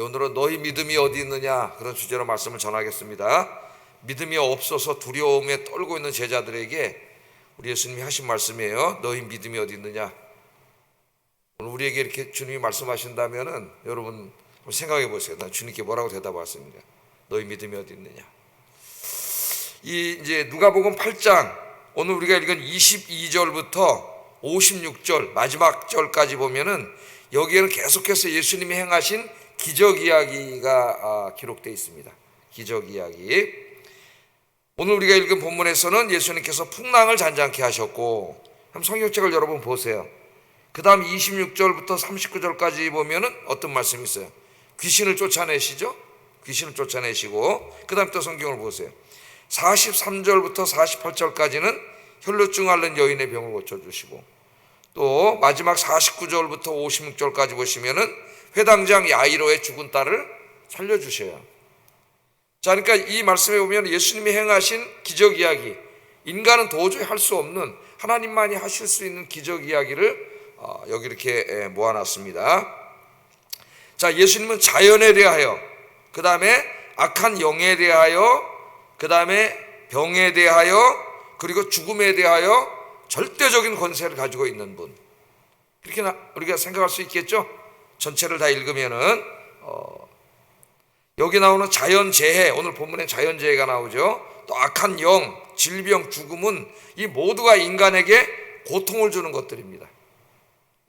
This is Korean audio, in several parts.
오늘은 너희 믿음이 어디 있느냐 그런 주제로 말씀을 전하겠습니다. 믿음이 없어서 두려움에 떨고 있는 제자들에게 우리 예수님이 하신 말씀이에요. 너희 믿음이 어디 있느냐. 오늘 우리에게 이렇게 주님이 말씀하신다면은 여러분 생각해 보세요. 난 주님께 뭐라고 대답하십니까? 너희 믿음이 어디 있느냐. 이 이제 누가복음 8장 오늘 우리가 읽은 22절부터 56절 마지막 절까지 보면은 여기에는 계속해서 예수님이 행하신 기적 이야기가 기록되어 있습니다. 기적 이야기. 오늘 우리가 읽은 본문에서는 예수님께서 풍랑을 잔잔케 하셨고, 한번 성경책을 여러분 보세요. 그 다음 26절부터 39절까지 보면은 어떤 말씀이 있어요? 귀신을 쫓아내시죠? 귀신을 쫓아내시고, 그 다음 또 성경을 보세요. 43절부터 48절까지는 혈루증 앓는 여인의 병을 고쳐주시고, 또 마지막 49절부터 56절까지 보시면은 회당장 야이로의 죽은 딸을 살려주셔요. 자, 그러니까 이 말씀에 보면 예수님이 행하신 기적 이야기, 인간은 도저히 할 수 없는 하나님만이 하실 수 있는 기적 이야기를 여기 이렇게 모아놨습니다. 자, 예수님은 자연에 대하여, 그 다음에 악한 영에 대하여, 그 다음에 병에 대하여, 그리고 죽음에 대하여 절대적인 권세를 가지고 있는 분. 그렇게 우리가 생각할 수 있겠죠? 전체를 다 읽으면은 여기 나오는 자연재해, 오늘 본문에 자연재해가 나오죠. 또 악한 영, 질병, 죽음은 이 모두가 인간에게 고통을 주는 것들입니다.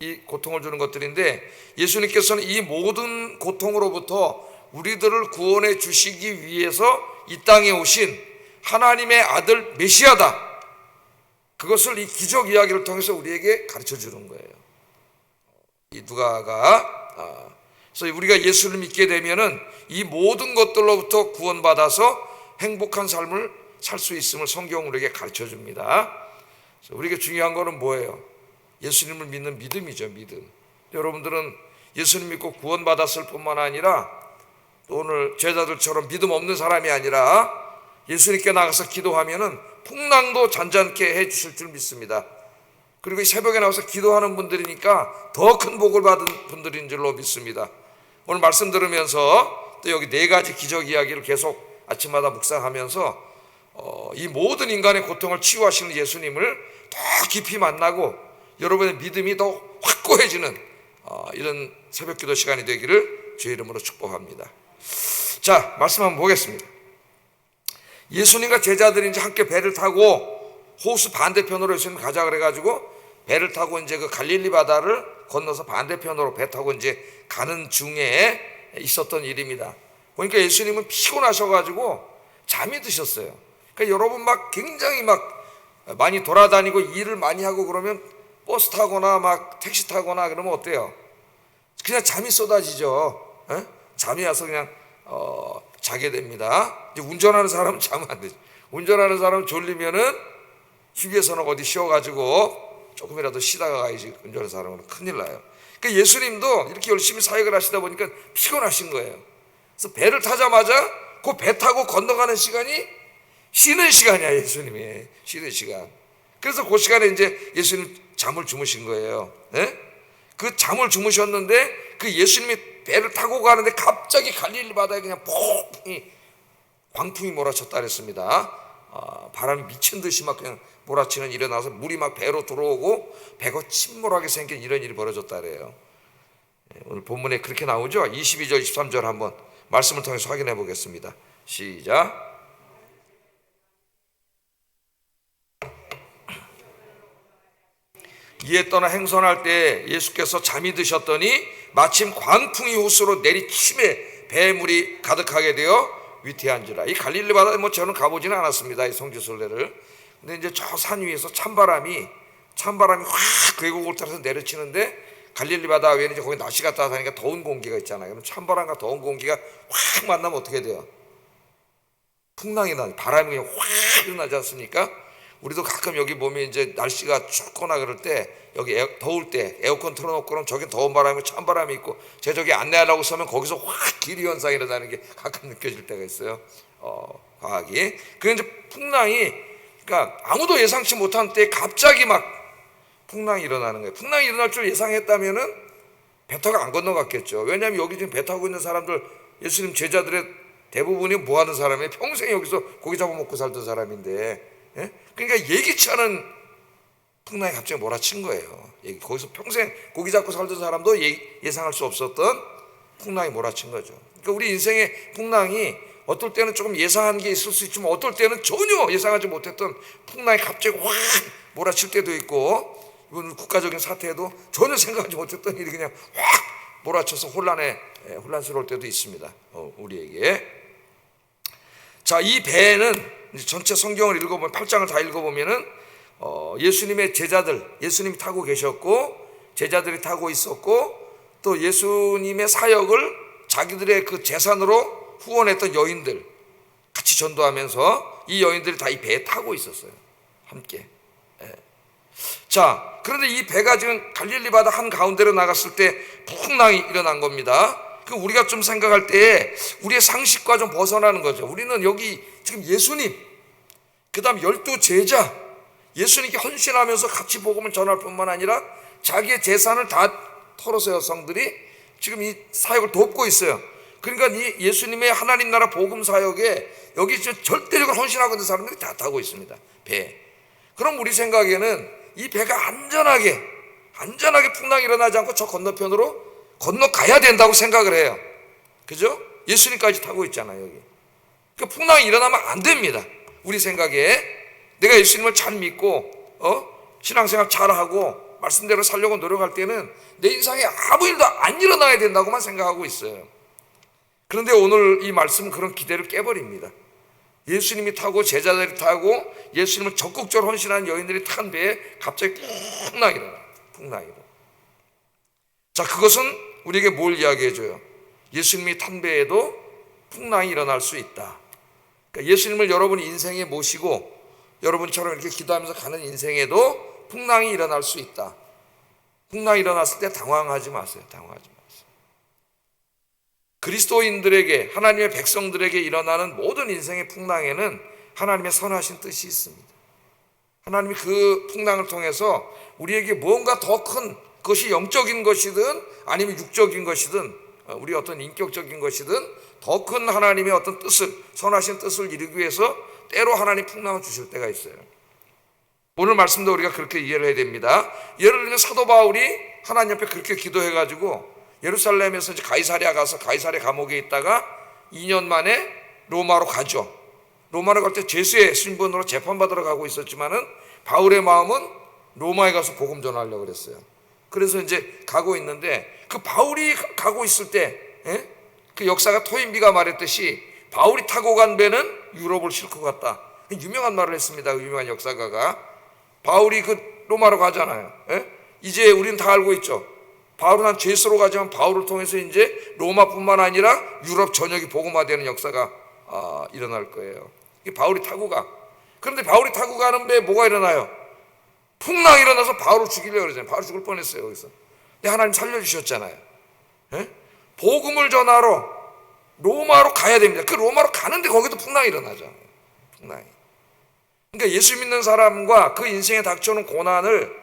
이 고통을 주는 것들인데 예수님께서는 이 모든 고통으로부터 우리들을 구원해 주시기 위해서 이 땅에 오신 하나님의 아들 메시아다. 그것을 이 기적 이야기를 통해서 우리에게 가르쳐 주는 거예요. 이 누가가 그래서 우리가 예수를 믿게 되면은 이 모든 것들로부터 구원받아서 행복한 삶을 살 수 있음을 성경은 우리에게 가르쳐 줍니다. 우리에게 중요한 거는 뭐예요? 예수님을 믿는 믿음이죠. 믿음. 여러분들은 예수님 믿고 구원받았을 뿐만 아니라 또 오늘 제자들처럼 믿음 없는 사람이 아니라 예수님께 나가서 기도하면은 풍랑도 잔잔케 해주실 줄 믿습니다. 그리고 새벽에 나와서 기도하는 분들이니까 더 큰 복을 받은 분들인 줄로 믿습니다. 오늘 말씀 들으면서 또 여기 네 가지 기적 이야기를 계속 아침마다 묵상하면서 이 모든 인간의 고통을 치유하시는 예수님을 더 깊이 만나고 여러분의 믿음이 더 확고해지는 이런 새벽기도 시간이 되기를 주의 이름으로 축복합니다. 자, 말씀 한번 보겠습니다. 예수님과 제자들이 이제 함께 배를 타고 호수 반대편으로 예수님 가자 그래가지고 배를 타고 이제 그 갈릴리 바다를 건너서 반대편으로 배 타고 이제 가는 중에 있었던 일입니다. 보니까 예수님은 피곤하셔가지고 잠이 드셨어요. 그러니까 여러분 막 굉장히 막 많이 돌아다니고 일을 많이 하고 그러면 버스 타거나 막 택시 타거나 그러면 어때요? 그냥 잠이 쏟아지죠. 에? 잠이 와서 그냥 자게 됩니다. 이제 운전하는 사람은 자면 안 되죠. 운전하는 사람은 졸리면은 휴게소나 어디 쉬어가지고 조금이라도 쉬다가 가야지. 운전하는 사람은 큰일 나요. 그러니까 예수님도 이렇게 열심히 사역을 하시다 보니까 피곤하신 거예요. 그래서 배를 타자마자 그 배 타고 건너가는 시간이 쉬는 시간이야. 예수님이 쉬는 시간. 그래서 그 시간에 이제 예수님 잠을 주무신 거예요. 네? 그 잠을 주무셨는데 그 예수님이 배를 타고 가는데 갑자기 갈릴리 바다에 그냥 광풍이 몰아쳤다 그랬습니다. 바람이 미친 듯이 막 그냥 몰아치는 일이 나서 물이 막 배로 들어오고 배가 침몰하게 생긴 이런 일이 벌어졌다 그래요. 오늘 본문에 그렇게 나오죠. 22절 23절 한번 말씀을 통해서 확인해 보겠습니다. 시작. 이에 떠나 행선할 때 예수께서 잠이 드셨더니 마침 광풍이 호수로 내리침에 배에 물이 가득하게 되어 위태한지라. 이 갈릴리 바다에 저는 가보지는 않았습니다. 이 성지순례를. 근데 이제 저 산 위에서 찬바람이 확 계곡을 따라서 내려치는데 갈릴리 바다 위에는 이제 거기 날씨가 따뜻하니까 더운 공기가 있잖아요. 그럼 찬바람과 더운 공기가 확 만나면 어떻게 돼요? 풍랑이 나요. 바람이 그냥 확 일어나지 않습니까? 우리도 가끔 여기 보면 이제 날씨가 춥거나 그럴 때 여기 더울 때 에어컨 틀어놓고 그러면 저기 더운 바람이 찬바람이 있고 제 저기 안내하려고 서면 거기서 확 기류 현상이 일어나는 게 가끔 느껴질 때가 있어요. 과학이. 그 이제 풍랑이 그러니까 아무도 예상치 못한 때 갑자기 막 풍랑이 일어나는 거예요. 풍랑이 일어날 줄 예상했다면은 배 타고 안 건너갔겠죠. 왜냐하면 여기 지금 배 타고 있는 사람들, 예수님 제자들의 대부분이 뭐 하는 사람이에요? 평생 여기서 고기 잡아먹고 살던 사람인데, 예? 그러니까 예기치 않은 풍랑이 갑자기 몰아친 거예요. 거기서 평생 고기 잡고 살던 사람도 예상할 수 없었던 풍랑이 몰아친 거죠. 그러니까 우리 인생의 풍랑이 어떨 때는 조금 예상한 게 있을 수 있지만 어떨 때는 전혀 예상하지 못했던 풍랑이 갑자기 확 몰아칠 때도 있고, 이번 국가적인 사태에도 전혀 생각하지 못했던 일이 그냥 확 몰아쳐서 혼란스러울 때도 있습니다. 우리에게. 자, 이 배는 전체 성경을 읽어보면 8장을 다 읽어보면은 예수님의 제자들, 예수님이 타고 계셨고 제자들이 타고 있었고, 또 예수님의 사역을 자기들의 그 재산으로 후원했던 여인들 같이 전도하면서 이 여인들이 다 이 배에 타고 있었어요. 함께. 자, 그런데 이 배가 지금 갈릴리 바다 한 가운데로 나갔을 때 풍랑이 일어난 겁니다. 그 우리가 좀 생각할 때 우리의 상식과 좀 벗어나는 거죠. 우리는 여기 지금 예수님, 그 다음 12 제자, 예수님께 헌신하면서 같이 복음을 전할 뿐만 아니라 자기의 재산을 다 털어서 여성들이 지금 이 사역을 돕고 있어요. 그러니까 이 예수님의 하나님 나라 복음 사역에 여기 절대적으로 헌신하고 있는 사람들이 다 타고 있습니다. 배에. 그럼 우리 생각에는 이 배가 안전하게 풍랑이 일어나지 않고 저 건너편으로 건너가야 된다고 생각을 해요. 그죠? 예수님까지 타고 있잖아요, 여기. 그러니까 풍랑이 일어나면 안 됩니다. 우리 생각에 내가 예수님을 잘 믿고 신앙생활 잘하고 말씀대로 살려고 노력할 때는 내 인생에 아무 일도 안 일어나야 된다고만 생각하고 있어요. 그런데 오늘 이 말씀은 그런 기대를 깨버립니다. 예수님이 타고 제자들이 타고 예수님을 적극적으로 헌신한 여인들이 탄 배에 갑자기 풍랑이 일어나. 자, 그것은 우리에게 뭘 이야기해줘요? 예수님이 탄 배에도 풍랑이 일어날 수 있다. 그러니까 예수님을 여러분이 인생에 모시고 여러분처럼 이렇게 기도하면서 가는 인생에도 풍랑이 일어날 수 있다. 풍랑이 일어났을 때 당황하지 마세요. 그리스도인들에게, 하나님의 백성들에게 일어나는 모든 인생의 풍랑에는 하나님의 선하신 뜻이 있습니다. 하나님이 그 풍랑을 통해서 우리에게 무언가 더 큰, 그것이 영적인 것이든 아니면 육적인 것이든 우리 어떤 인격적인 것이든 더 큰 하나님의 어떤 뜻을, 선하신 뜻을 이루기 위해서 때로 하나님 풍랑을 주실 때가 있어요. 오늘 말씀도 우리가 그렇게 이해를 해야 됩니다. 예를 들면 사도 바울이 하나님 앞에 그렇게 기도해가지고 예루살렘에서 이제 가이사랴 가서 가이사랴 감옥에 있다가 2년 만에 로마로 가죠. 로마로 갈 때 죄수의 신분으로 재판받으러 가고 있었지만은 바울의 마음은 로마에 가서 복음 전하려고 그랬어요. 그래서 이제 가고 있는데 그 바울이 가고 있을 때 그 역사가 토인비가 말했듯이 바울이 타고 간 배는 유럽을 싣고 갔다. 유명한 말을 했습니다. 유명한 역사가가. 바울이 그 로마로 가잖아요. 이제 우리는 다 알고 있죠. 바울은 한 죄수로 가지만 바울을 통해서 이제 로마뿐만 아니라 유럽 전역이 복음화되는 역사가 일어날 거예요. 바울이 타고 가. 그런데 바울이 타고 가는 배에 뭐가 일어나요? 풍랑이 일어나서 바울을 죽이려고 그러잖아요. 바울 죽을 뻔했어요, 거기서. 근데 하나님 살려주셨잖아요. 복음을 전하러 로마로 가야 됩니다. 그 로마로 가는데 거기도 풍랑이 일어나죠. 풍랑이. 그러니까 예수 믿는 사람과 그 인생에 닥쳐오는 고난을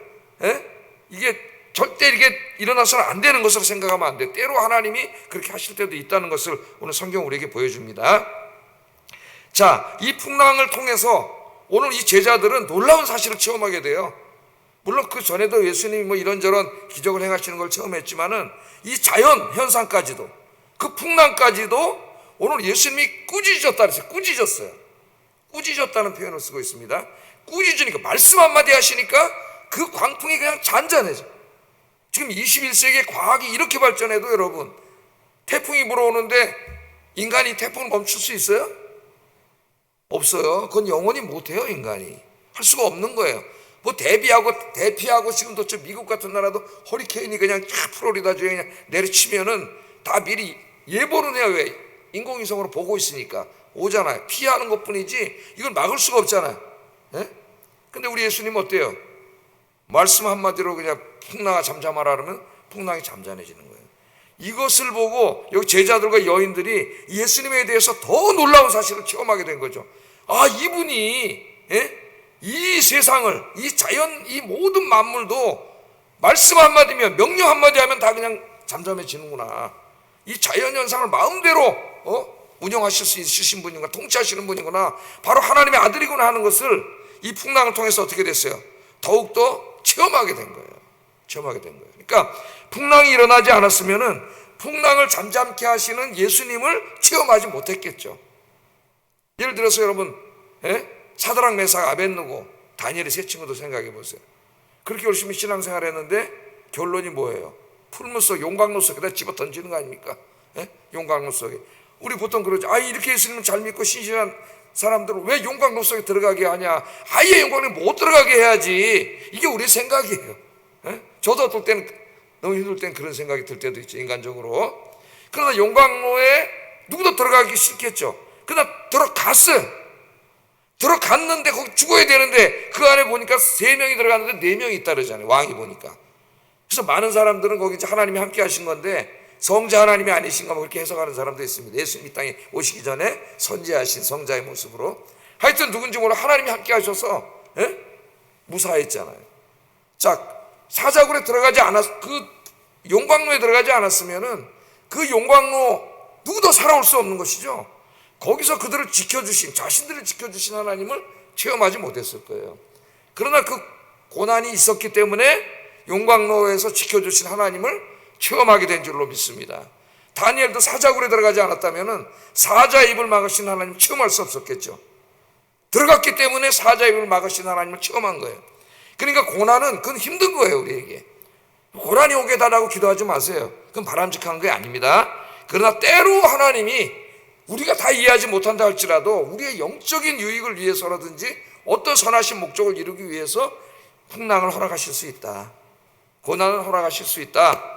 이게 절대 이게 일어나서는 안 되는 것으로 생각하면 안 돼요. 때로 하나님이 그렇게 하실 때도 있다는 것을 오늘 성경 우리에게 보여줍니다. 자, 이 풍랑을 통해서 오늘 이 제자들은 놀라운 사실을 체험하게 돼요. 물론 그 전에도 예수님이 뭐 이런저런 기적을 행하시는 걸 체험했지만은 이 자연 현상까지도, 그 풍랑까지도 오늘 예수님이 꾸짖었다 그랬어요. 꾸짖었다는 표현을 쓰고 있습니다. 꾸짖으니까, 말씀 한마디 하시니까 그 광풍이 그냥 잔잔해져. 지금 21세기의 과학이 이렇게 발전해도 여러분, 태풍이 불어오는데 인간이 태풍을 멈출 수 있어요? 없어요. 그건 영원히 못해요. 인간이 할 수가 없는 거예요. 뭐 대피하고 지금도 저 미국 같은 나라도 허리케인이 그냥 쫙 플로리다 주에 그냥 내려치면은 다 미리 예보는 해요. 왜? 인공위성으로 보고 있으니까 오잖아요. 피하는 것뿐이지 이걸 막을 수가 없잖아요. 근데 우리 예수님 어때요? 말씀 한마디로 그냥 풍랑아 잠잠하라 그러면 풍랑이 잠잠해지는 거예요. 이것을 보고 여기 제자들과 여인들이 예수님에 대해서 더 놀라운 사실을 체험하게 된 거죠. 아, 이분이 이 세상을, 이 자연, 이 모든 만물도 말씀 한마디면, 명령 한마디 하면 다 그냥 잠잠해지는구나. 이 자연현상을 마음대로 운영하실 수 있으신 분이구나, 통치하시는 분이구나, 바로 하나님의 아들이구나 하는 것을 이 풍랑을 통해서 어떻게 됐어요? 더욱더 체험하게 된 거예요. 체험하게 된 거예요. 그러니까 풍랑이 일어나지 않았으면은 풍랑을 잠잠케 하시는 예수님을 체험하지 못했겠죠. 예를 들어서 여러분, 사드락 메삭 아벳느고 다니엘의 세 친구도 생각해 보세요. 그렇게 열심히 신앙생활 했는데 결론이 뭐예요? 풀무 속, 용광로 속에다 집어 던지는 거 아닙니까? 용광로 속에. 우리 보통 그러죠. 이렇게 예수님을 잘 믿고 신실한 사람들은 왜 용광로 속에 들어가게 하냐? 아예 용광로에 못 들어가게 해야지. 이게 우리의 생각이에요. 저도 어떨 때는 너무 힘들 때는 그런 생각이 들 때도 있죠, 인간적으로. 그러나 용광로에 누구도 들어가기 싫겠죠. 그러나 들어갔어요. 들어갔는데 거기 죽어야 되는데 그 안에 보니까 3명이 들어갔는데 4명이 있다 그러잖아요, 왕이 보니까. 그래서 많은 사람들은 거기 하나님이 함께 하신 건데 성자 하나님이 아니신가 뭐 그렇게 해석하는 사람도 있습니다. 예수님 이 땅에 오시기 전에 선지하신 성자의 모습으로. 하여튼 누군지 몰라 하나님이 함께 하셔서 무사했잖아요. 자, 사자굴에 들어가지 그 용광로에 들어가지 않았으면은 그 용광로 누구도 살아올 수 없는 것이죠. 거기서 그들을 지켜주신, 자신들을 지켜주신 하나님을 체험하지 못했을 거예요. 그러나 그 고난이 있었기 때문에 용광로에서 지켜주신 하나님을 체험하게 된 줄로 믿습니다. 다니엘도 사자굴에 들어가지 않았다면 사자의 입을 막으신 하나님을 체험할 수 없었겠죠. 들어갔기 때문에 사자의 입을 막으신 하나님을 체험한 거예요. 그러니까 고난은 그건 힘든 거예요, 우리에게. 고난이 오게 달라고 기도하지 마세요. 그건 바람직한 게 아닙니다. 그러나 때로 하나님이 우리가 다 이해하지 못한다 할지라도 우리의 영적인 유익을 위해서라든지 어떤 선하신 목적을 이루기 위해서 풍랑을 허락하실 수 있다. 고난을 허락하실 수 있다.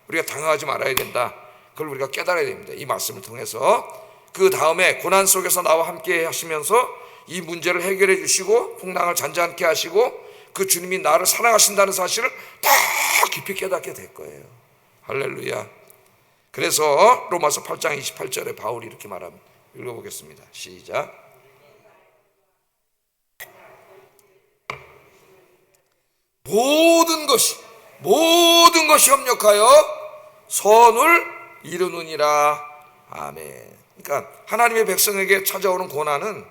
우리가 당황하지 말아야 된다. 그걸 우리가 깨달아야 됩니다. 이 말씀을 통해서. 그 다음에 고난 속에서 나와 함께 하시면서 이 문제를 해결해 주시고 풍랑을 잔잔케 하시고 그 주님이 나를 사랑하신다는 사실을 더 깊이 깨닫게 될 거예요. 할렐루야. 그래서 로마서 8장 28절에 바울이 이렇게 말합니다. 읽어보겠습니다. 시작. 모든 것이 협력하여 선을 이루느니라. 아멘. 그러니까 하나님의 백성에게 찾아오는 고난은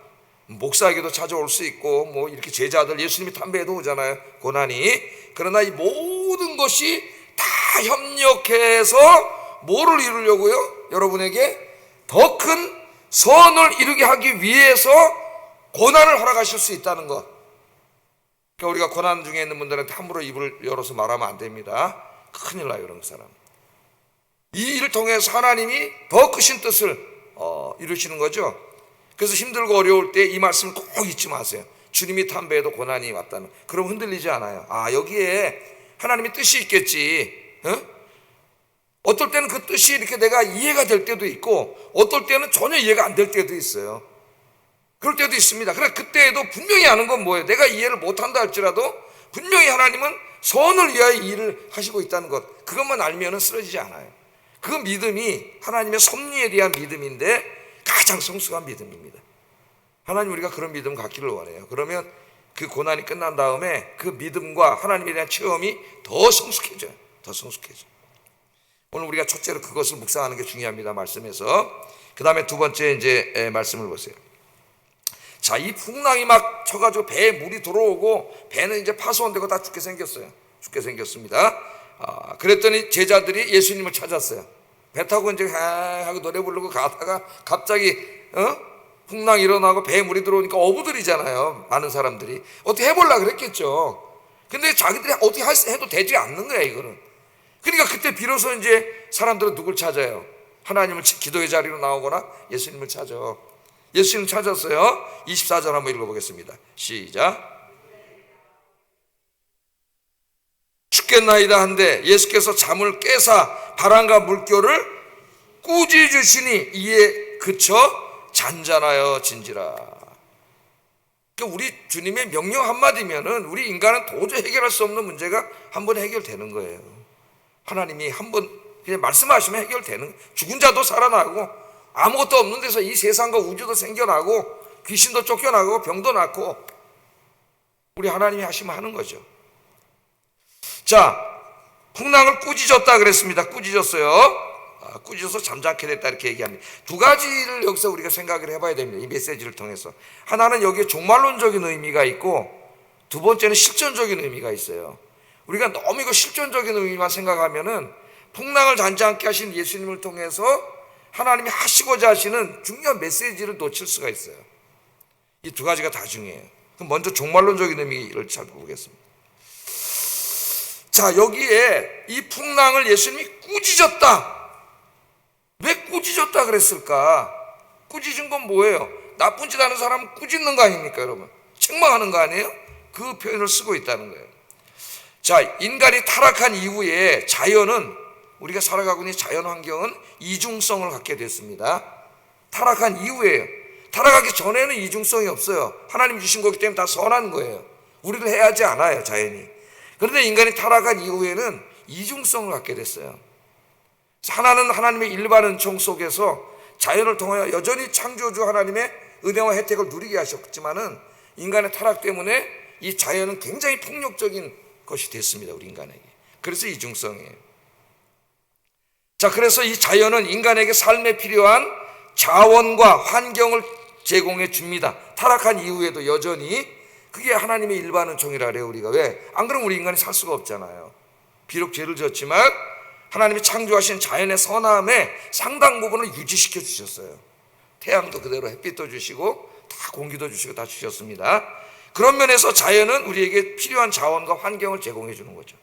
목사에게도 찾아올 수 있고 뭐 이렇게 제자들 예수님이 담배에도 오잖아요, 고난이. 그러나 이 모든 것이 다 협력해서 뭐를 이루려고요? 여러분에게 더 큰 선을 이루게 하기 위해서 고난을 허락하실 수 있다는 것. 그러니까 우리가 고난 중에 있는 분들한테 함부로 입을 열어서 말하면 안 됩니다. 큰일 나요, 이런 사람. 이 일을 통해서 하나님이 더 크신 뜻을 이루시는 거죠. 그래서 힘들고 어려울 때 이 말씀을 꼭 잊지 마세요. 주님이 담배에도 고난이 왔다는. 그럼 흔들리지 않아요. 여기에 하나님의 뜻이 있겠지. 어떨 때는 그 뜻이 이렇게 내가 이해가 될 때도 있고 어떨 때는 전혀 이해가 안 될 때도 있어요. 그럴 때도 있습니다. 그러나 그때에도 분명히 아는 건 뭐예요? 내가 이해를 못한다 할지라도 분명히 하나님은 선을 위하여 일을 하시고 있다는 것, 그것만 알면 쓰러지지 않아요. 그 믿음이 하나님의 섭리에 대한 믿음인데 가장 성숙한 믿음입니다. 하나님, 우리가 그런 믿음 갖기를 원해요. 그러면 그 고난이 끝난 다음에 그 믿음과 하나님에 대한 체험이 더 성숙해져요. 더 성숙해져요. 오늘 우리가 첫째로 그것을 묵상하는 게 중요합니다. 말씀에서. 그 다음에 두 번째 이제 말씀을 보세요. 자, 이 풍랑이 막 쳐가지고 배에 물이 들어오고 배는 이제 파손되고 다 죽게 생겼어요. 죽게 생겼습니다. 그랬더니 제자들이 예수님을 찾았어요. 배 타고 이제 하고 노래 부르고 가다가 갑자기 풍랑이 일어나고 배에 물이 들어오니까 어부들이잖아요, 많은 사람들이. 어떻게 해보려고 그랬겠죠. 근데 자기들이 어떻게 해도 되지 않는 거야, 이거는. 그러니까 그때 비로소 이제 사람들은 누굴 찾아요? 하나님을 기도의 자리로 나오거나 예수님을 찾아. 예수님 찾았어요. 24절 한번 읽어보겠습니다. 시작. 죽겠나이다 한데 예수께서 잠을 깨사 바람과 물결을 꾸짖으시니 이에 그쳐 잔잔하여 진지라. 그러니까 우리 주님의 명령 한마디면은 우리 인간은 도저히 해결할 수 없는 문제가 한 번에 해결되는 거예요. 하나님이 한 번 그냥 말씀하시면 해결되는. 죽은 자도 살아나고 아무것도 없는 데서 이 세상과 우주도 생겨나고 귀신도 쫓겨나고 병도 낫고 우리 하나님이 하시면 하는 거죠. 자, 풍랑을 꾸짖었다 그랬습니다. 꾸짖었어요. 꾸짖어서 잠잠케 됐다 이렇게 얘기합니다. 두 가지를 여기서 우리가 생각을 해봐야 됩니다. 이 메시지를 통해서. 하나는 여기에 종말론적인 의미가 있고, 두 번째는 실존적인 의미가 있어요. 우리가 너무 이거 실존적인 의미만 생각하면은 풍랑을 잔잔케 하신 예수님을 통해서 하나님이 하시고자 하시는 중요한 메시지를 놓칠 수가 있어요. 이 두 가지가 다 중요해요. 그럼 먼저 종말론적인 의미를 살펴보겠습니다. 자, 여기에 이 풍랑을 예수님이 꾸짖었다. 왜 꾸짖었다 그랬을까? 꾸짖은 건 뭐예요? 나쁜 짓 하는 사람은 꾸짖는 거 아닙니까, 여러분? 책망하는 거 아니에요? 그 표현을 쓰고 있다는 거예요. 자, 인간이 타락한 이후에 자연은, 우리가 살아가고 있는 자연 환경은 이중성을 갖게 됐습니다. 타락한 이후에요. 타락하기 전에는 이중성이 없어요. 하나님 주신 거기 때문에 다 선한 거예요. 우리를 해하지 않아요, 자연이. 그런데 인간이 타락한 이후에는 이중성을 갖게 됐어요. 하나는 하나님의 일반 은총 속에서 자연을 통하여 여전히 창조주 하나님의 은혜와 혜택을 누리게 하셨지만은, 인간의 타락 때문에 이 자연은 굉장히 폭력적인 것이 됐습니다, 우리 인간에게. 그래서 이중성이에요. 자, 그래서 이 자연은 인간에게 삶에 필요한 자원과 환경을 제공해 줍니다. 타락한 이후에도 여전히. 그게 하나님의 일반 은총이라 그래요, 우리가. 왜? 안 그러면 우리 인간이 살 수가 없잖아요. 비록 죄를 지었지만 하나님이 창조하신 자연의 선함의 상당 부분을 유지시켜 주셨어요. 태양도 그대로 햇빛도 주시고 다 공기도 주시고 다 주셨습니다. 그런 면에서 자연은 우리에게 필요한 자원과 환경을 제공해 주는 거죠.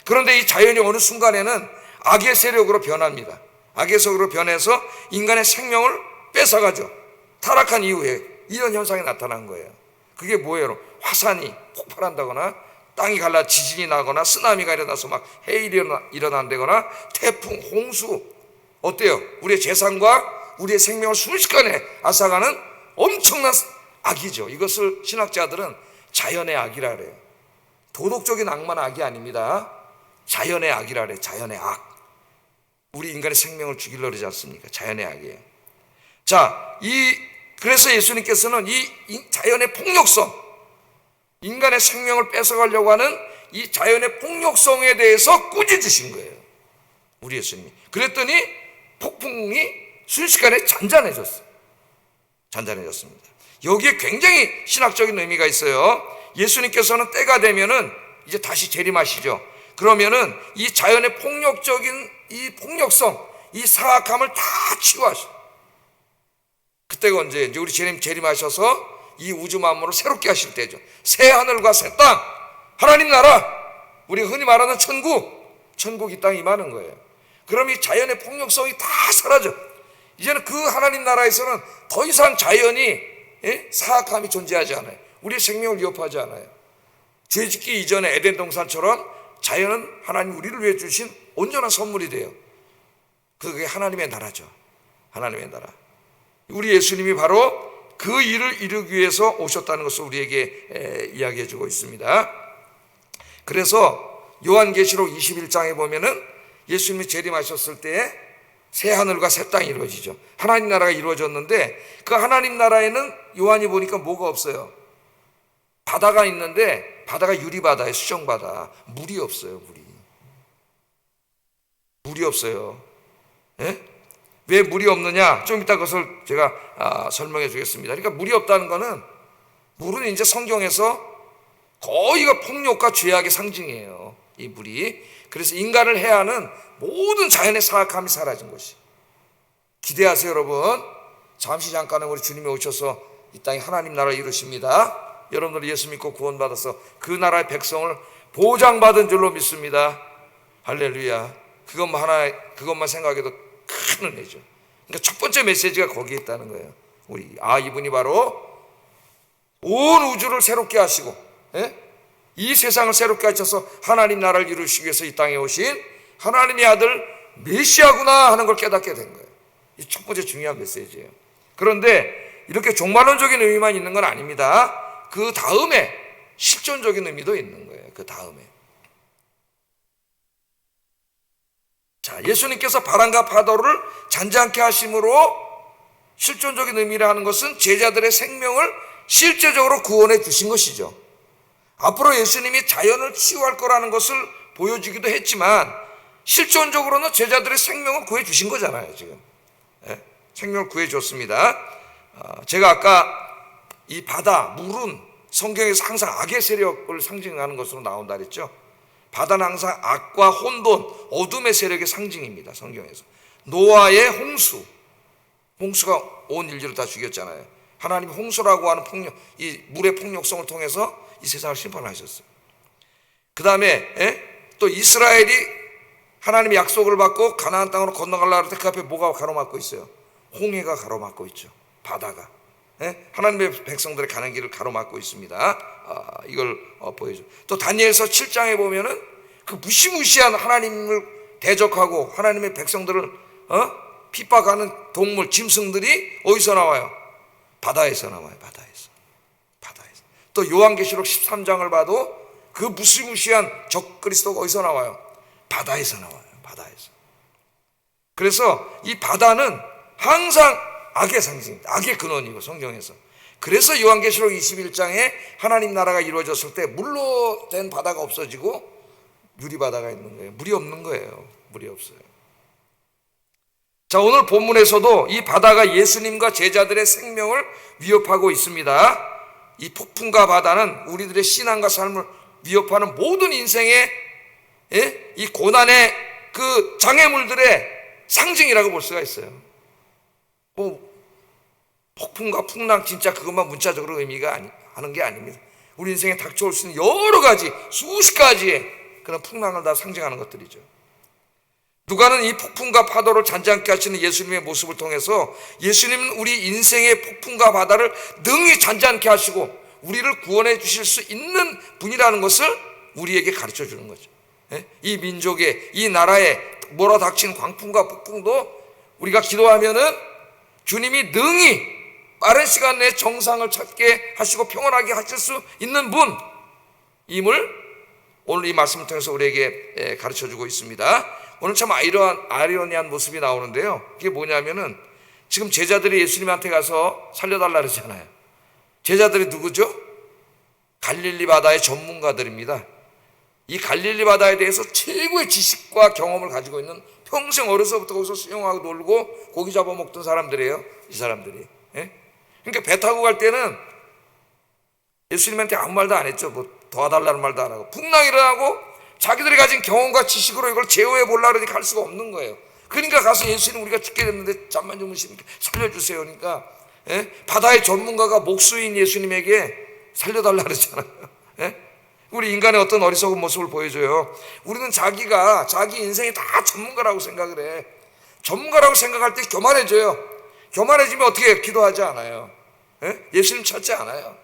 그런데 이 자연이 어느 순간에는 악의 세력으로 변합니다. 악의 세력으로 변해서 인간의 생명을 뺏어가죠. 타락한 이후에 이런 현상이 나타난 거예요. 그게 뭐예요? 화산이 폭발한다거나, 땅이 갈라 지진이 나거나, 쓰나미가 일어나서 막 해일이 일어난다거나, 태풍, 홍수. 어때요? 우리의 재산과 우리의 생명을 순식간에 앗아가는 엄청난 악이죠. 이것을 신학자들은 자연의 악이라 그래요. 도덕적인 악만 악이 아닙니다. 자연의 악이라 그래요. 자연의 악. 우리 인간의 생명을 죽이려고 그러지 않습니까? 자연의 악이에요. 자, 그래서 예수님께서는 이 자연의 폭력성, 인간의 생명을 뺏어가려고 하는 이 자연의 폭력성에 대해서 꾸짖으신 거예요, 우리 예수님이. 그랬더니 폭풍이 순식간에 잔잔해졌어요. 잔잔해졌습니다. 여기에 굉장히 신학적인 의미가 있어요. 예수님께서는 때가 되면은 이제 다시 재림하시죠. 그러면은 이 자연의 폭력적인 이 폭력성, 이 사악함을 다 치유하셔. 그때가 언제? 이제 우리 재림하셔서 이 우주 만물을 새롭게 하실 때죠. 새 하늘과 새 땅, 하나님 나라, 우리가 흔히 말하는 천국 이 땅에 임하는 거예요. 그럼 이 자연의 폭력성이 다 사라져. 이제는 그 하나님 나라에서는 더 이상 자연이 사악함이 존재하지 않아요. 우리의 생명을 위협하지 않아요. 죄짓기 이전에 에덴 동산처럼 자연은 하나님 우리를 위해 주신 온전한 선물이 돼요. 그게 하나님의 나라죠. 하나님의 나라. 우리 예수님이 바로 그 일을 이루기 위해서 오셨다는 것을 우리에게 이야기해 주고 있습니다. 그래서 요한계시록 21장에 보면은 예수님이 재림하셨을 때 새 하늘과 새 땅이 이루어지죠. 하나님 나라가 이루어졌는데, 그 하나님 나라에는 요한이 보니까 뭐가 없어요. 바다가 있는데 바다가 유리바다예요. 수정바다. 물이 없어요. 물이 없어요. 예? 왜 물이 없느냐? 좀 이따 그것을 제가 설명해 주겠습니다. 그러니까 물이 없다는 거는, 물은 이제 성경에서 거의가 폭력과 죄악의 상징이에요, 이 물이. 그래서 인간을 해하는 모든 자연의 사악함이 사라진 것이. 기대하세요, 여러분. 잠깐은 우리 주님이 오셔서 이 땅에 하나님 나라를 이루십니다. 여러분들 예수 믿고 구원받아서 그 나라의 백성을 보장받은 줄로 믿습니다. 할렐루야. 그것만 생각해도 큰 은혜죠. 그러니까 첫 번째 메시지가 거기에 있다는 거예요. 이분이 바로 온 우주를 새롭게 하시고, 이 세상을 새롭게 하셔서 하나님 나라를 이루시기 위해서 이 땅에 오신 하나님의 아들 메시아구나 하는 걸 깨닫게 된 거예요. 이 첫 번째 중요한 메시지예요. 그런데 이렇게 종말론적인 의미만 있는 건 아닙니다. 그 다음에 실존적인 의미도 있는 거예요. 그 다음에. 자, 예수님께서 바람과 파도를 잔잔케 하심으로 실존적인 의미라 하는 것은 제자들의 생명을 실제적으로 구원해 주신 것이죠. 앞으로 예수님이 자연을 치유할 거라는 것을 보여주기도 했지만 실존적으로는 제자들의 생명을 구해주신 거잖아요. 지금 생명을 구해줬습니다. 제가 아까 이 바다, 물은 성경에서 항상 악의 세력을 상징하는 것으로 나온다 그랬죠. 바다는 항상 악과 혼돈, 어둠의 세력의 상징입니다. 성경에서 노아의 홍수가 온 인류를 다 죽였잖아요. 하나님이 홍수라고 하는 폭력, 이 물의 폭력성을 통해서 이 세상을 심판하셨어요. 그 다음에 또 이스라엘이 하나님의 약속을 받고 가나안 땅으로 건너가려고 할 때 그 앞에 뭐가 가로막고 있어요? 홍해가 가로막고 있죠. 바다가 하나님의 백성들의 가는 길을 가로막고 있습니다. 이걸 보여줘. 또 다니엘서 7장에 보면은 그 무시무시한 하나님을 대적하고 하나님의 백성들을 핍박하는 동물, 짐승들이 어디서 나와요? 바다에서 나와요. 바다에서. 또 요한계시록 13장을 봐도 그 무시무시한 적그리스도가 어디서 나와요? 바다에서 나와요. 바다에서. 그래서 이 바다는 항상 악의 상징, 악의 근원이고 성경에서. 그래서 요한계시록 21장에 하나님 나라가 이루어졌을 때 물로 된 바다가 없어지고 유리바다가 있는 거예요. 물이 없는 거예요. 물이 없어요. 자, 오늘 본문에서도 이 바다가 예수님과 제자들의 생명을 위협하고 있습니다. 이 폭풍과 바다는 우리들의 신앙과 삶을 위협하는 모든 인생의 이 고난의 그 장애물들의 상징이라고 볼 수가 있어요. 폭풍과 풍랑 진짜 그것만 문자적으로 의미가 하는 게 아닙니다. 우리 인생에 닥쳐올 수 있는 여러 가지 수십 가지의 그런 풍랑을 다 상징하는 것들이죠. 누가는 이 폭풍과 파도를 잔잔케 하시는 예수님의 모습을 통해서 예수님은 우리 인생의 폭풍과 바다를 능히 잔잔케 하시고 우리를 구원해 주실 수 있는 분이라는 것을 우리에게 가르쳐 주는 거죠. 이 민족의, 이 나라에 몰아닥친 광풍과 폭풍도 우리가 기도하면은 주님이 능히 빠른 시간 내에 정상을 찾게 하시고 평안하게 하실 수 있는 분임을 오늘 이 말씀을 통해서 우리에게 가르쳐 주고 있습니다. 오늘 참 아이러니한 모습이 나오는데요. 그게 뭐냐면은 지금 제자들이 예수님한테 가서 살려달라 그러잖아요. 제자들이 누구죠? 갈릴리 바다의 전문가들입니다. 이 갈릴리 바다에 대해서 최고의 지식과 경험을 가지고 있는, 평생 어려서부터 거기서 수영하고 놀고 고기 잡아먹던 사람들이에요. 이 사람들이. 그러니까 배 타고 갈 때는 예수님한테 아무 말도 안 했죠. 뭐 도와달라는 말도 안 하고, 풍랑이 일어나고 자기들이 가진 경험과 지식으로 이걸 제어해 보려고 그러니 갈 수가 없는 거예요. 그러니까 가서 예수님, 우리가 죽게 됐는데 잠만 주무시니까 살려주세요. 그러니까 바다의 전문가가 목수인 예수님에게 살려달라 그러잖아요. 우리 인간의 어떤 어리석은 모습을 보여줘요. 우리는 자기가 자기 인생이 다 전문가라고 생각을 해. 전문가라고 생각할 때 교만해져요. 교만해지면 어떻게 해요? 기도하지 않아요. 예수님 찾지 않아요.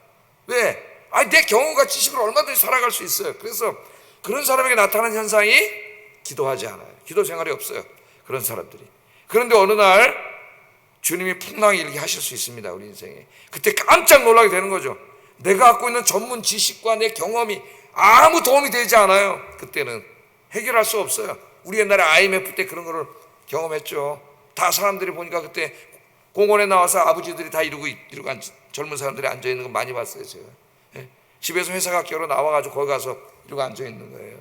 왜? 내 경험과 지식으로 얼마든지 살아갈 수 있어요. 그래서 그런 사람에게 나타나는 현상이 기도하지 않아요. 기도 생활이 없어요. 그런 사람들이. 그런데 어느 날 주님이 풍랑이 일게 하실 수 있습니다. 우리 인생에. 그때 깜짝 놀라게 되는 거죠. 내가 갖고 있는 전문 지식과 내 경험이 아무 도움이 되지 않아요. 그때는 해결할 수 없어요. 우리 옛날에 IMF 때 그런 거를 경험했죠. 다 사람들이 보니까 그때 공원에 나와서 아버지들이 다 이러고 젊은 사람들이 앉아 있는 거 많이 봤어요. 제가. 집에서 회사 학교로 나와가지고 거기 가서 이러고 앉아 있는 거예요.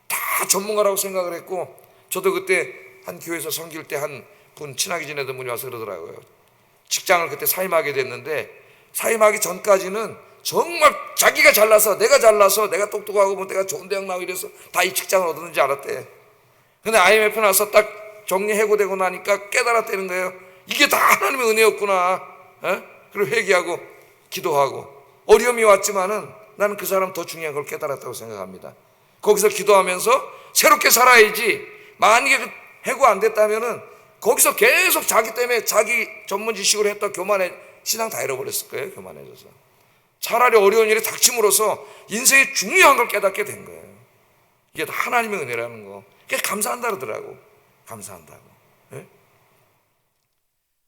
다 전문가라고 생각을 했고, 저도 그때 한 교회에서 섬길 때 한 분 친하게 지내던 분이 와서 그러더라고요. 직장을 그때 사임하게 됐는데, 사임하기 전까지는 정말 자기가 잘나서, 내가 똑똑하고 뭐 내가 좋은 대학 나오고 이래서 다 이 직장을 얻었는지 알았대. 근데 IMF 나서 딱 정리 해고되고 나니까 깨달았다는 거예요. 이게 다 하나님의 은혜였구나. 그리고 회개하고 기도하고, 어려움이 왔지만은 나는 그 사람 더 중요한 걸 깨달았다고 생각합니다. 거기서 기도하면서 새롭게 살아야지. 만약에 그 해고 안 됐다면은 거기서 계속 자기 때문에 자기 전문 지식으로 했던 신앙 다 잃어버렸을 거예요. 교만해져서. 차라리 어려운 일이 닥침으로써 인생의 중요한 걸 깨닫게 된 거예요. 이게 다 하나님의 은혜라는 거. 그게 감사한다 그러더라고. 감사한다고.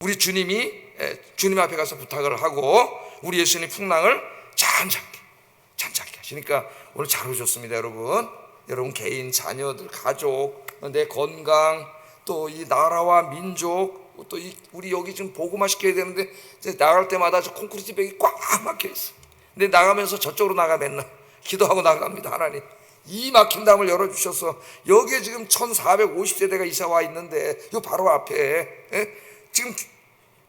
우리 주님이 주님 앞에 가서 부탁을 하고 우리 예수님 풍랑을 잔잔케 하시니까 오늘 잘 오셨습니다. 여러분 개인, 자녀들, 가족, 내 건강, 또 이 나라와 민족, 또 우리 여기 지금 복음화 시켜야 되는데 이제 나갈 때마다 저 콘크리트 벽이 꽉 막혀 있어. 근데 나가면서 저쪽으로 나가 맨날 기도하고 나갑니다. 하나님 이 막힌 담을 열어주셔서 여기에 지금 1450세대가 이사 와 있는데 요 바로 앞에 지금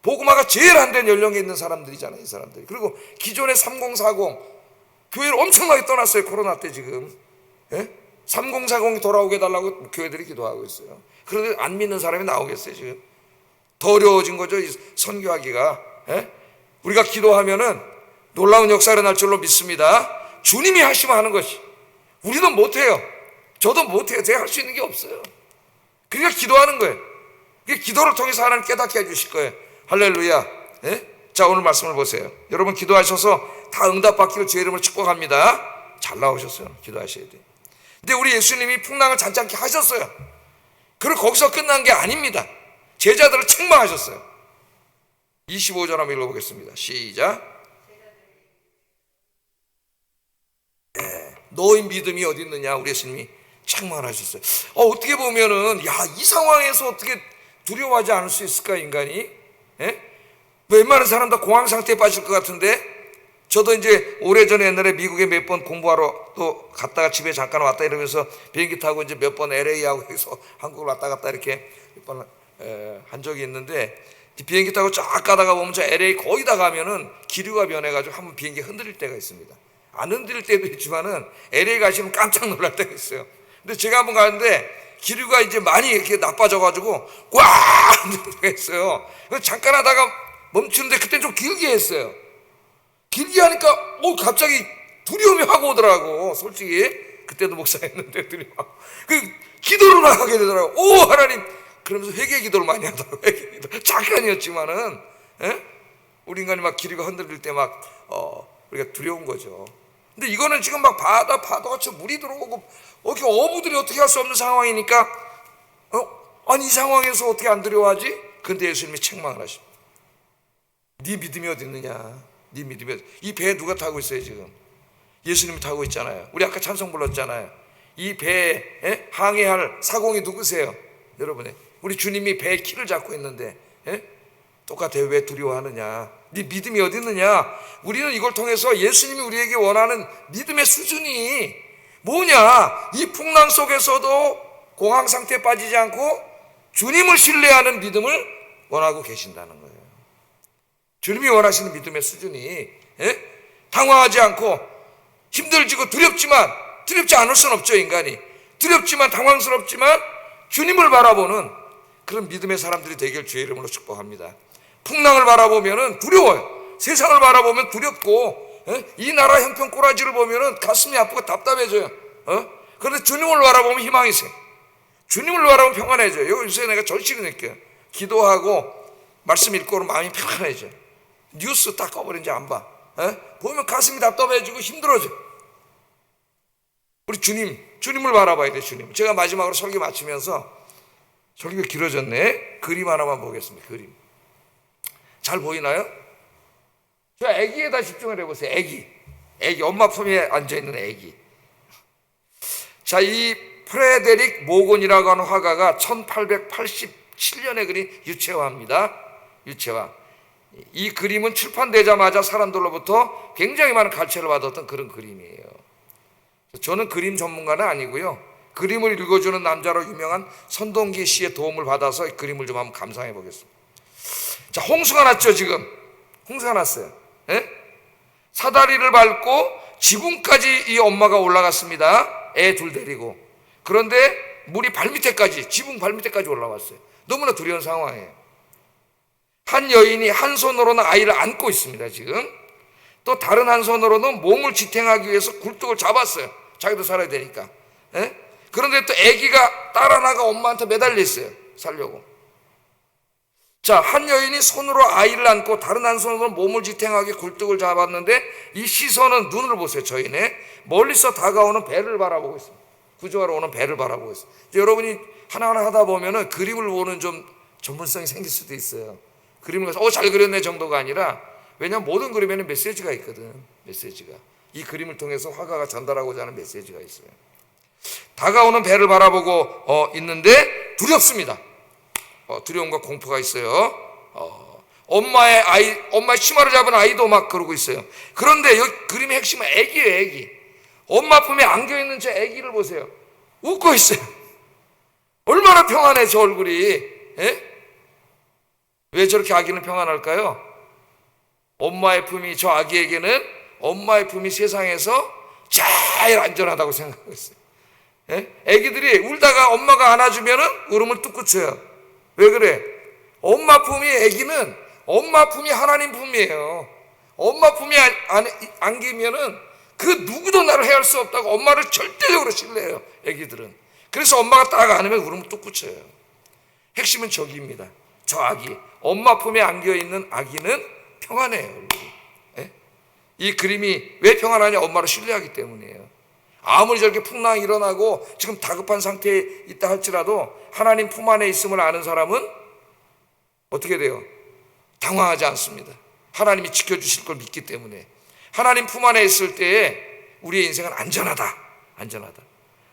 복음화가 제일 안 된 연령에 있는 사람들이잖아요, 이 사람들이. 그리고 기존의 3040 교회를 엄청나게 떠났어요, 코로나 때 지금. 3040이 돌아오게 해달라고 교회들이 기도하고 있어요. 그런데 안 믿는 사람이 나오겠어요, 지금. 더 어려워진 거죠, 이 선교하기가. 우리가 기도하면은 놀라운 역사가 일어날 줄로 믿습니다. 주님이 하시면 하는 것이. 우리는 못해요. 저도 못해요. 제가 할 수 있는 게 없어요. 그러니까 기도하는 거예요. 기도를 통해서 하나님 깨닫게 해주실 거예요. 할렐루야. 자, 오늘 말씀을 보세요. 여러분 기도하셔서 다 응답받기를 주의 이름으로 축복합니다. 잘 나오셨어요. 기도하셔야 돼요. 근데 우리 예수님이 풍랑을 잔잔케 하셨어요. 그리고 거기서 끝난 게 아닙니다. 제자들을 책망하셨어요. 25절 한번 읽어보겠습니다. 시작. 너희 믿음이 어디 있느냐, 우리 예수님이 책망을 하셨어요. 어떻게 보면은 이 상황에서 어떻게 두려워하지 않을 수 있을까, 인간이? 웬만한 사람 다 공황 상태에 빠질 것 같은데. 저도 이제 오래전에 옛날에 미국에 몇 번 공부하러 또 갔다가 집에 잠깐 왔다 이러면서 비행기 타고 이제 몇 번 LA하고 해서 한국을 왔다 갔다 이렇게 몇 번 한 적이 있는데, 비행기 타고 쫙 가다가 보면 저 LA 거의 다 가면은 기류가 변해가지고 한번 비행기 흔들릴 때가 있습니다. 안 흔들릴 때도 있지만은 LA 가시면 깜짝 놀랄 때가 있어요. 근데 제가 한번 가는데 기류가 이제 많이 이렇게 나빠져가지고 꽉 흔들릴 때가 있어요. 잠깐 하다가 멈추는데 그때 좀 길게 했어요. 길게 하니까 갑자기 두려움이 확 오더라고. 솔직히 그때도 목사였는데 두려워. 기도를 막 하게 되더라고. 하나님. 그러면서 회개 기도를 많이 하더라고. 회개 기도. 잠깐이었지만은 우리 인간이 막 기류가 흔들릴 때 막 우리가 두려운 거죠. 근데 이거는 지금 막 파도같이 물이 들어오고 이렇게 어부들이 어떻게 할 수 없는 상황이니까 아니 이 상황에서 어떻게 안 두려워하지? 근데 예수님이 책망을 하십니다. 네 믿음이 어디 있느냐? 네 믿음이 어디? 이 배에 누가 타고 있어요 지금? 예수님이 타고 있잖아요. 우리 아까 찬송 불렀잖아요. 이 배에 항해할 사공이 누구세요? 여러분의 우리 주님이 배의 키를 잡고 있는데 똑같아요. 왜 두려워하느냐? 네 믿음이 어디 있느냐? 우리는 이걸 통해서 예수님이 우리에게 원하는 믿음의 수준이 뭐냐? 이 풍랑 속에서도 공황 상태에 빠지지 않고 주님을 신뢰하는 믿음을 원하고 계신다는 거예요. 주님이 원하시는 믿음의 수준이 당황하지 않고 힘들지고 두렵지 않을 수는 없죠. 인간이 두렵지만 당황스럽지만 주님을 바라보는 그런 믿음의 사람들이 되길 주의 이름으로 축복합니다. 풍랑을 바라보면 두려워요. 세상을 바라보면 두렵고 이 나라 형편 꼬라지를 보면 가슴이 아프고 답답해져요. 그런데 주님을 바라보면 희망이 있어요. 주님을 바라보면 평안해져요. 요새 내가 절실히 느껴요. 기도하고 말씀 읽고 오면 마음이 평안해져요. 뉴스 딱 꺼버린 지 안 봐. 보면 가슴이 답답해지고 힘들어져. 우리 주님을 바라봐야 돼. 주님. 제가 마지막으로 설교 마치면서 설교 길어졌네. 그림 하나만 보겠습니다. 그림 잘 보이나요? 저 아기에다 집중을 해보세요. 아기 엄마 품에 앉아있는 아기. 자, 이 프레데릭 모건이라고 하는 화가가 1887년에 그린 유채화입니다. 유채화. 이 그림은 출판되자마자 사람들로부터 굉장히 많은 갈채를 받았던 그런 그림이에요. 저는 그림 전문가는 아니고요. 그림을 읽어주는 남자로 유명한 선동기 씨의 도움을 받아서 이 그림을 좀 한번 감상해 보겠습니다. 자, 홍수가 났죠. 지금 홍수가 났어요. 사다리를 밟고 지붕까지 이 엄마가 올라갔습니다. 애 둘 데리고. 그런데 물이 발밑에까지, 지붕 발밑에까지 올라왔어요. 너무나 두려운 상황이에요. 한 여인이 한 손으로는 아이를 안고 있습니다. 지금 또 다른 한 손으로는 몸을 지탱하기 위해서 굴뚝을 잡았어요. 자기도 살아야 되니까. 그런데 또 아기가 따라 나가 엄마한테 매달려 있어요. 살려고. 자, 한 여인이 손으로 아이를 안고 다른 한 손으로 몸을 지탱하기 굴뚝을 잡았는데 이 시선은 눈을 보세요. 저희네 멀리서 다가오는 배를 바라보고 있습니다. 구조하러 오는 배를 바라보고 있어요. 여러분이 하나하나 하다 보면은 그림을 보는 좀 전문성이 생길 수도 있어요. 그림을 가서 잘 그렸네 정도가 아니라, 왜냐하면 모든 그림에는 메시지가 있거든. 메시지가 이 그림을 통해서 화가가 전달하고자 하는 메시지가 있어요. 다가오는 배를 바라보고 있는데 두렵습니다. 두려움과 공포가 있어요. 엄마의 치마를 잡은 아이도 막 그러고 있어요. 그런데 여기 그림의 핵심은 애기예요. 애기. 엄마 품에 안겨있는 저 아기를 보세요. 웃고 있어요. 얼마나 평안해 저 얼굴이. 예? 왜 저렇게 아기는 평안할까요? 엄마의 품이, 저 아기에게는 엄마의 품이 세상에서 제일 안전하다고 생각하고 있어요. 예? 아기들이 울다가 엄마가 안아주면은 울음을 뚝 그쳐요. 왜 그래? 엄마 품이, 아기는 엄마 품이 하나님 품이에요. 엄마 품이 안기면은 그 누구도 나를 해할 수 없다고 엄마를 절대적으로 신뢰해요. 아기들은. 그래서 엄마가 딱 안으면 울음을 뚝 그쳐요. 핵심은 저기입니다. 저 아기, 엄마 품에 안겨있는 아기는 평안해요. 예? 이 그림이 왜 평안하냐? 엄마를 신뢰하기 때문이에요. 아무리 저렇게 풍랑이 일어나고 지금 다급한 상태에 있다 할지라도 하나님 품 안에 있음을 아는 사람은 어떻게 돼요? 당황하지 않습니다. 하나님이 지켜주실 걸 믿기 때문에. 하나님 품 안에 있을 때에 우리의 인생은 안전하다. 안전하다.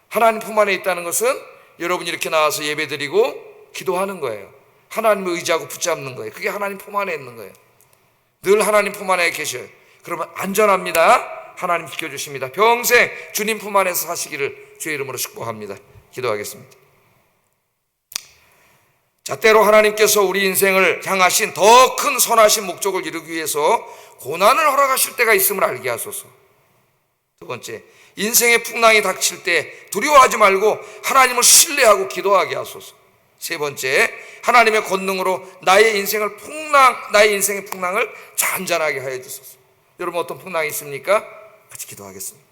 하나님 품 안에 있다는 것은 여러분이 이렇게 나와서 예배드리고 기도하는 거예요. 하나님을 의지하고 붙잡는 거예요. 그게 하나님 품 안에 있는 거예요. 늘 하나님 품 안에 계셔요. 그러면 안전합니다. 하나님 지켜주십니다. 평생 주님 품 안에서 사시기를 주의 이름으로 축복합니다. 기도하겠습니다. 자, 때로 하나님께서 우리 인생을 향하신 더 큰 선하신 목적을 이루기 위해서 고난을 허락하실 때가 있음을 알게 하소서. 두 번째, 인생의 풍랑이 닥칠 때 두려워하지 말고 하나님을 신뢰하고 기도하게 하소서. 세 번째, 하나님의 권능으로 나의 인생의 풍랑을 잔잔하게 하여 주소서. 여러분 어떤 풍랑이 있습니까? 같이 기도하겠습니다.